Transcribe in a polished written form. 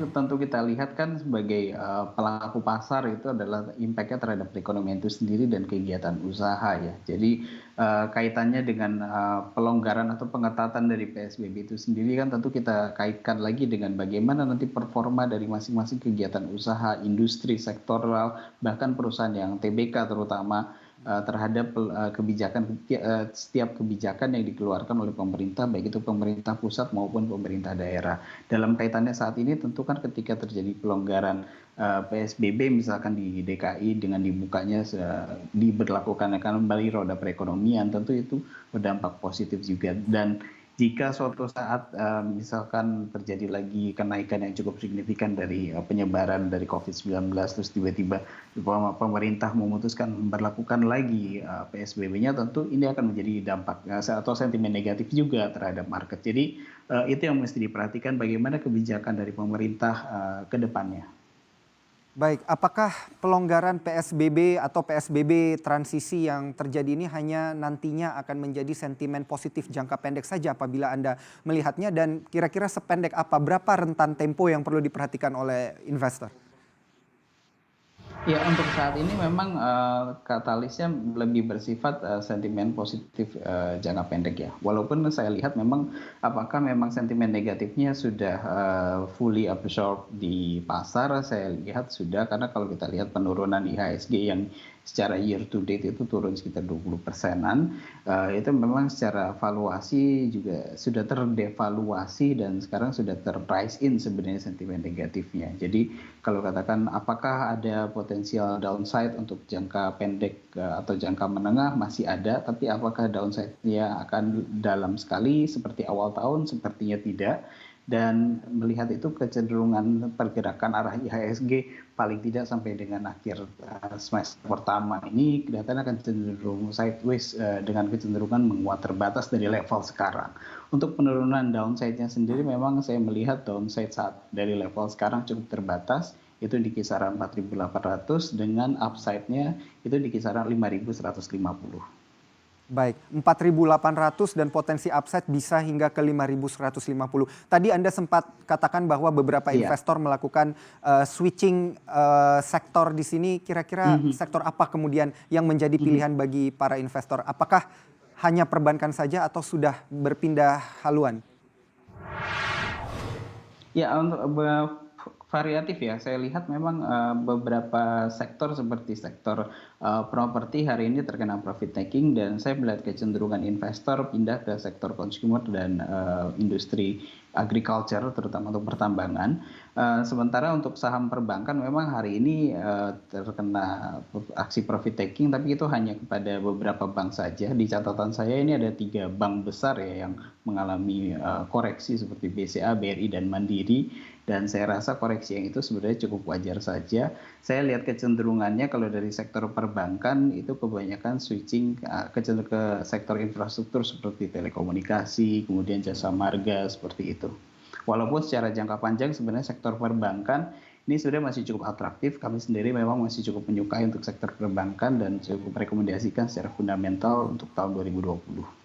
tentu kita lihat kan sebagai pelaku pasar itu adalah impact-nya terhadap perekonomian itu sendiri dan kegiatan usaha ya. Jadi kaitannya dengan pelonggaran atau pengetatan dari PSBB itu sendiri kan tentu kita kaitkan lagi dengan bagaimana nanti performa dari masing-masing kegiatan usaha, industri, sektoral, bahkan perusahaan yang TBK terutama terhadap kebijakan setiap kebijakan yang dikeluarkan oleh pemerintah, baik itu pemerintah pusat maupun pemerintah daerah. Dalam kaitannya saat ini tentu kan ketika terjadi pelonggaran PSBB misalkan di DKI dengan dibukanya diberlakukan kembali roda perekonomian, tentu itu berdampak positif juga. Dan jika suatu saat misalkan terjadi lagi kenaikan yang cukup signifikan dari penyebaran dari COVID-19, terus tiba-tiba pemerintah memutuskan memperlakukan lagi PSBB-nya, tentu ini akan menjadi dampak atau sentimen negatif juga terhadap market. Jadi itu yang mesti diperhatikan bagaimana kebijakan dari pemerintah ke depannya. Baik, apakah pelonggaran PSBB atau PSBB transisi yang terjadi ini hanya nantinya akan menjadi sentimen positif jangka pendek saja apabila Anda melihatnya, dan kira-kira sependek apa, berapa rentan tempo yang perlu diperhatikan oleh investor? Ya, untuk saat ini memang katalisnya lebih bersifat sentimen positif jangka pendek ya. Walaupun saya lihat memang apakah memang sentimen negatifnya sudah fully absorb di pasar, saya lihat sudah, karena kalau kita lihat penurunan IHSG yang secara year to date itu turun sekitar 20%-an, itu memang secara valuasi juga sudah terdevaluasi dan sekarang sudah terprice in sebenarnya sentimen negatifnya. Jadi kalau katakan apakah ada potensial downside untuk jangka pendek atau jangka menengah, masih ada, tapi apakah downside-nya akan dalam sekali seperti awal tahun, sepertinya tidak. Dan melihat itu kecenderungan pergerakan arah IHSG paling tidak sampai dengan akhir semester pertama ini kelihatan akan cenderung sideways dengan kecenderungan menguat terbatas dari level sekarang. Untuk penurunan downside-nya sendiri memang saya melihat downside saat dari level sekarang cukup terbatas, itu di kisaran 4.800, dengan upside-nya itu di kisaran 5.150. Baik, 4.800 dan potensi upside bisa hingga ke 5.150. Tadi Anda sempat katakan bahwa beberapa Iya. investor melakukan switching sektor di sini. Kira-kira sektor apa kemudian yang menjadi pilihan bagi para investor? Apakah hanya perbankan saja atau sudah berpindah haluan? Ya, untuk variatif ya. Saya lihat memang beberapa sektor seperti sektor properti hari ini terkena profit taking, dan saya melihat kecenderungan investor pindah ke sektor consumer dan industri agriculture, terutama untuk pertambangan. Sementara untuk saham perbankan memang hari ini terkena aksi profit taking, tapi itu hanya kepada beberapa bank saja. Di catatan saya ini ada 3 bank besar ya yang mengalami koreksi seperti BCA, BRI, dan Mandiri. Dan saya rasa koreksi yang itu sebenarnya cukup wajar saja. Saya lihat kecenderungannya kalau dari sektor perbankan itu kebanyakan switching kecenderung ke sektor infrastruktur seperti telekomunikasi, kemudian jasa marga, seperti itu. Walaupun secara jangka panjang sebenarnya sektor perbankan ini sebenarnya masih cukup atraktif. Kami sendiri memang masih cukup menyukai untuk sektor perbankan dan cukup merekomendasikan secara fundamental untuk tahun 2020.